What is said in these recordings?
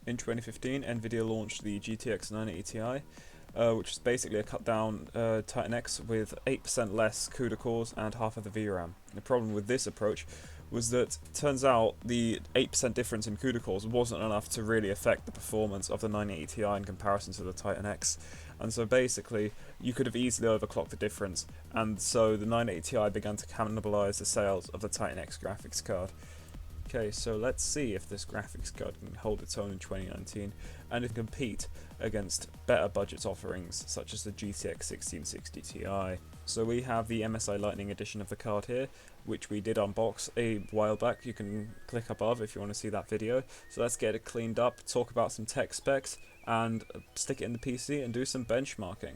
In 2015, NVIDIA launched the GTX 980 Ti, which is basically a cut-down Titan X with 8% less CUDA cores and half of the VRAM. The problem with this approach was that it turns out the 8% difference in CUDA cores wasn't enough to really affect the performance of the 980 Ti in comparison to the Titan X. And so basically, you could have easily overclocked the difference, and so the 980 Ti began to cannibalize the sales of the Titan X graphics card. Okay, so let's see if this graphics card can hold its own in 2019 and it can compete against better budget offerings such as the GTX 1660 Ti. So we have the MSI Lightning edition of the card here, which we did unbox a while back. You can click above if you want to see that video. So let's get it cleaned up, talk about some tech specs, and stick it in the PC and do some benchmarking.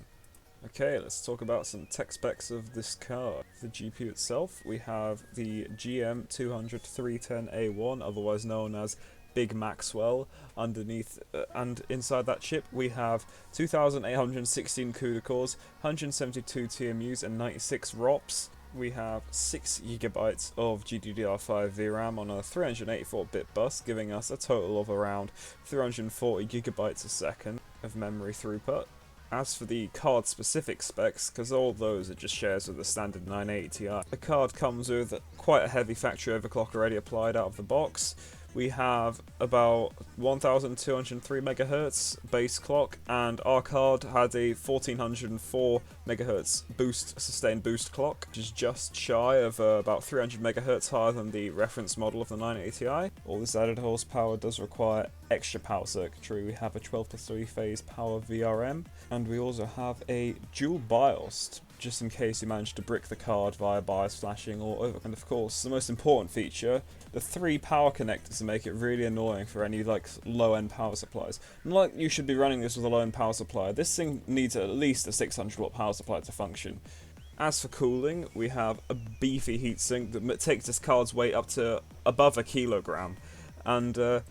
Okay, let's talk about some tech specs of this card. The GPU itself, we have the GM200-310A1, otherwise known as Big Maxwell, underneath, and inside that chip we have 2,816 CUDA cores, 172 TMUs and 96 ROPs. We have 6 GB of GDDR5 VRAM on a 384-bit bus, giving us a total of around 340 GB a second of memory throughput. As for the card specific specs, because all those are just shares with the standard 980 Ti, the card comes with quite a heavy factory overclock already applied out of the box. We have about 1203 MHz base clock, and our card had a 1404 MHz sustained boost clock, which is just shy of about 300 MHz higher than the reference model of the 980 Ti. All this added horsepower does require extra power circuitry. We have a 12+3 phase power VRM, and we also have a dual BIOS, just in case you manage to brick the card via BIOS flashing or over. And of course, the most important feature, the 3 power connectors to make it really annoying for any low-end power supplies. And you should be running this with a low-end power supply. This thing needs at least a 600-watt power supply to function. As for cooling, we have a beefy heatsink that takes this card's weight up to above a kilogram, and a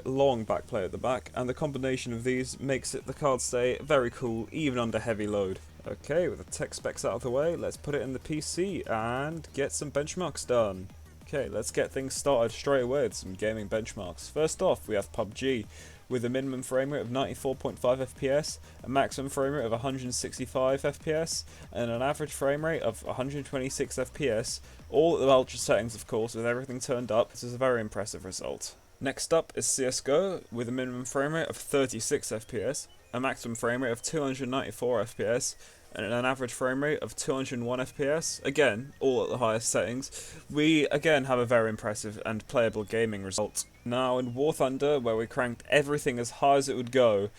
long backplate at the back, and the combination of these makes the card stay very cool even under heavy load. Okay, with the tech specs out of the way, let's put it in the PC and get some benchmarks done. Okay, let's get things started straight away with some gaming benchmarks. First off, we have PUBG, with a minimum frame rate of 94.5 FPS, a maximum frame rate of 165 FPS, and an average frame rate of 126 FPS, all at the ultra settings of course, with everything turned up. This is a very impressive result. Next up is CSGO, with a minimum frame rate of 36 FPS, a maximum frame rate of 294 FPS, and an average frame rate of 201 FPS, again, all at the highest settings. We again have a very impressive and playable gaming result. Now in War Thunder, where we cranked everything as high as it would go,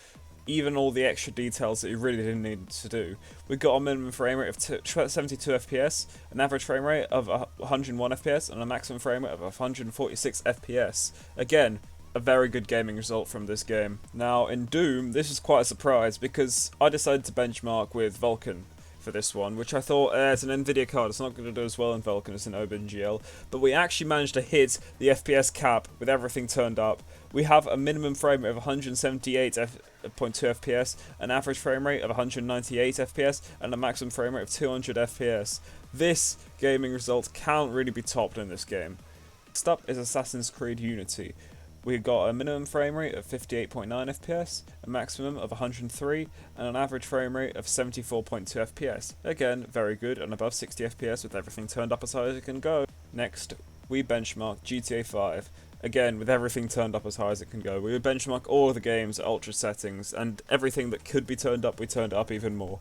even all the extra details that you really didn't need to do, we got a minimum frame rate of 72 FPS, an average frame rate of 101 FPS, and a maximum frame rate of 146 FPS. Again, a very good gaming result from this game. Now in Doom, this is quite a surprise because I decided to benchmark with Vulkan for this one, which I thought, it's an NVIDIA card, it's not going to do as well in Vulkan as in OpenGL, but we actually managed to hit the FPS cap with everything turned up. We have a minimum frame rate of 178.2 FPS, an average frame rate of 198 FPS, and a maximum frame rate of 200 FPS. This gaming result can't really be topped in this game. Next up is Assassin's Creed Unity. We've got a minimum frame rate of 58.9 FPS, a maximum of 103, and an average frame rate of 74.2 FPS. Again, very good and above 60 FPS with everything turned up as high as it can go. Next, we benchmark GTA 5. Again, with everything turned up as high as it can go. We would benchmark all of the games at ultra settings, and everything that could be turned up, we turned up even more.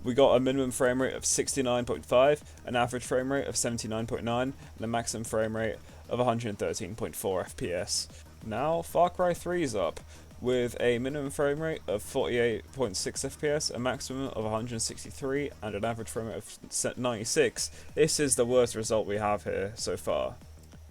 We got a minimum frame rate of 69.5, an average frame rate of 79.9, and a maximum frame rate of 113.4 FPS. Now, Far Cry 3 is up, with a minimum frame rate of 48.6 FPS, a maximum of 163, and an average frame rate of 96. This is the worst result we have here so far.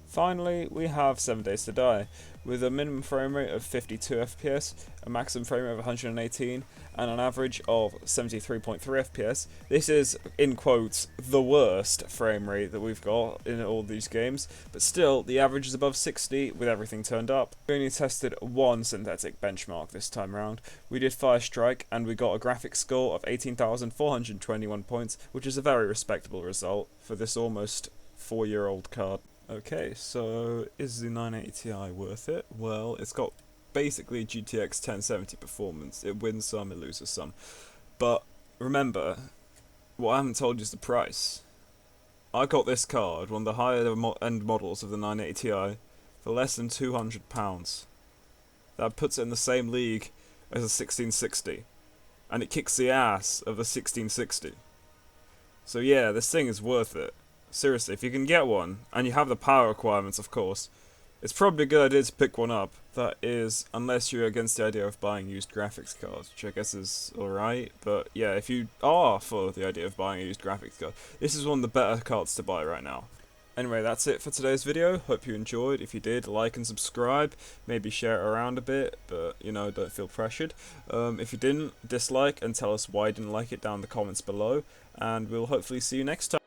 Finally, we have 7 Days to Die, with a minimum frame rate of 52 FPS, a maximum frame rate of 118, and an average of 73.3 FPS. This is, in quotes, the worst frame rate that we've got in all these games, but still, the average is above 60 with everything turned up. We only tested one synthetic benchmark this time around. We did Firestrike, and we got a graphics score of 18,421 points, which is a very respectable result for this almost 4-year-old card. Okay, so is the 980 Ti worth it? Well, it's got basically GTX 1070 performance. It wins some, it loses some. But remember, what I haven't told you is the price. I got this card, one of the higher end models of the 980 Ti, for less than £200. That puts it in the same league as a 1660, and it kicks the ass of the 1660. So yeah, this thing is worth it. Seriously, if you can get one, and you have the power requirements, of course, it's probably a good idea to pick one up. That is, unless you're against the idea of buying used graphics cards, which I guess is alright. But yeah, if you are for the idea of buying a used graphics card, this is one of the better cards to buy right now. Anyway, that's it for today's video. Hope you enjoyed. If you did, like and subscribe. Maybe share it around a bit, but you know, don't feel pressured. If you didn't, dislike and tell us why you didn't like it down in the comments below. And we'll hopefully see you next time.